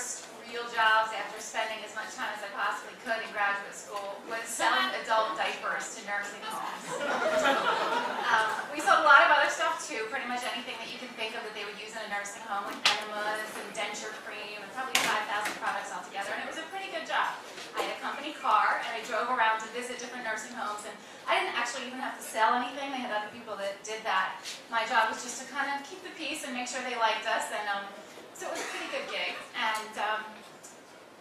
first real jobs after spending as much time as I possibly could in graduate school was selling adult diapers to nursing homes. We sold a lot of other stuff too, pretty much anything that you can think of that they would use in a nursing home, like enemas and denture cream, and probably 5,000 products altogether, and it was a pretty good job. I had a company car, and I drove around to visit different nursing homes, and I didn't actually even have to sell anything. They had other people that did that. My job was just to kind of keep the peace and make sure they liked us, and so it was a pretty good gig. And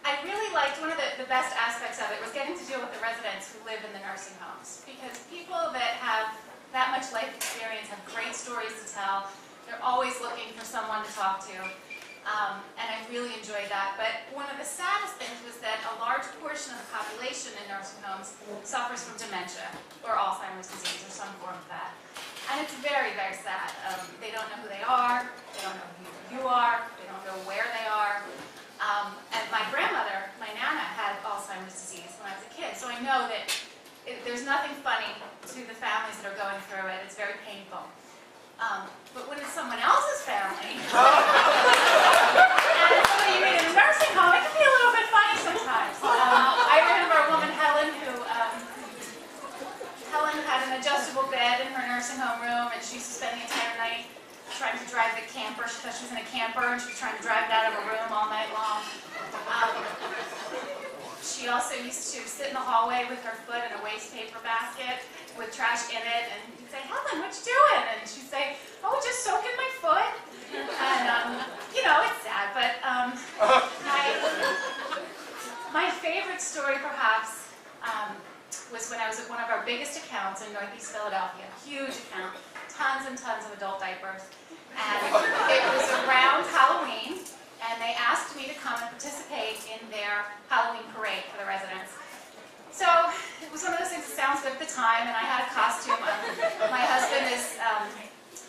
I really liked, one of the best aspects of it was getting to deal with the residents who live in the nursing homes, because people that have that much life experience have great stories to tell. They're always looking for someone to talk to. And I really enjoyed that. But one of the saddest things was that a large portion of the population in nursing homes suffers from dementia or Alzheimer's disease or some form of that. And it's very, very sad. They don't know who they are. They don't know who you are. They don't know where they are. And my grandmother, my Nana, had Alzheimer's disease when I was a kid. So I know that there's nothing funny to the families that are going through it. It's very painful. But when it's someone else's family, and it's somebody you meet in a nursing home, it can be a little bit funny sometimes. I remember a woman, Helen, who Helen had an adjustable bed in her nursing home room, and she used to spend the entire night trying to drive the camper. She thought she was in a camper, and she was trying to drive it out of her room all night long. She also used to sit in the hallway with her foot in a waste paper basket with trash in it, and you'd say, "Helen, what you doing?" And she'd say, "Oh, just soaking my foot." And, you know, it's sad, but my favorite story, perhaps, was when I was at one of our biggest accounts in Northeast Philadelphia, a huge account, tons and tons of adult diapers, and it was around Halloween, and they asked me to come and participate in their Halloween parade for the residents. So it was one of those things that sounds good at the time, and I had a costume. My husband is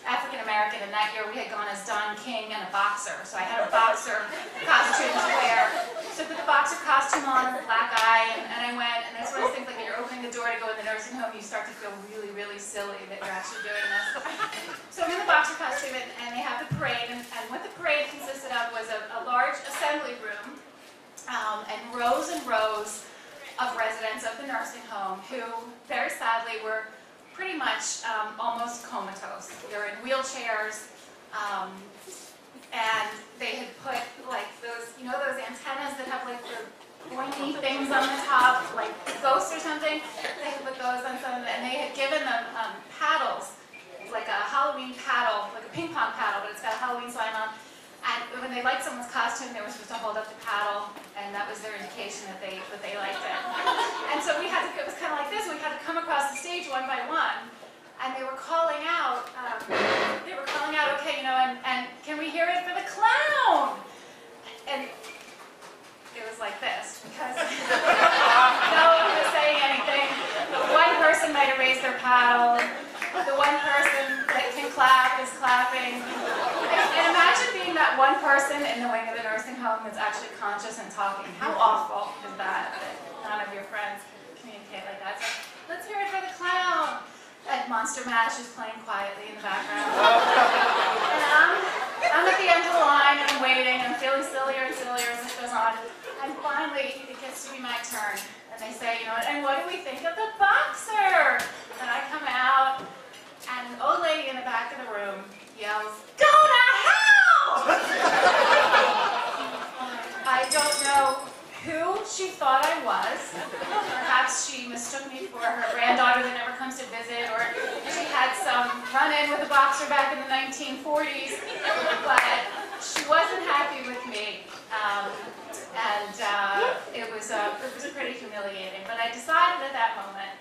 African American, and that year we had gone as Don King and a boxer, so I had a boxer costume to wear. So I put the boxer costume on, the black eye, and I went, and that's one of those things, like when you're opening the door to go in the nursing home, you start to feel really, really silly that you're actually doing this. So I'm in the boxer costume, and they have the parade, and what the parade consisted of was a large assembly room, and rows of residents of the nursing home who, very sadly, were pretty much almost comatose. They're in wheelchairs, and they had put like those, you know, those antennas that have like the pointy things on the top, like ghosts or something. They had put those on some, and they had given them paddles, like a Halloween paddle, like a ping pong paddle, but it's got a Halloween sign on. And when they liked someone's costume, they were supposed to hold up the paddle, and that was their indication that they liked it. And so we had to, it was kind of like this, we had to come across the stage one by one, and they were calling out, okay, you know, and can we hear it for the clown? And it was like this, because no one was saying anything. The one person might have raised their paddle, the one person that can clap is clapping. And imagine being that one person in the wing of the nursing home that's actually conscious and talking. How awful is that none of your friends communicate like that? So let's hear it for the clown. And Monster Mash is playing quietly in the background. And I'm at the end of the line, and I'm waiting, and I'm feeling sillier and sillier as this goes on. And finally, it gets to be my turn. And they say, you know, and what do we think of the boxer? And I come out, and an old lady in the back of the room yells, "Go to hell!" I don't know who she thought I was. Perhaps she mistook me for her granddaughter that never comes to visit, or she had some run-in with a boxer back in the 1940s, but she wasn't happy with me. It was pretty humiliating. But I decided at that moment,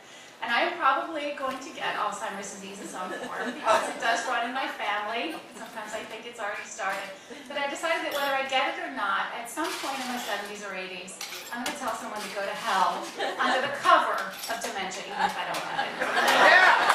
and I am probably going to get Alzheimer's disease in some form, because it does run in my family. Sometimes I think it's already started. But I decided that whether I get it or not, at some point in my 70s or 80s, I'm going to tell someone to go to hell under the cover of dementia, even if I don't have it. Yeah.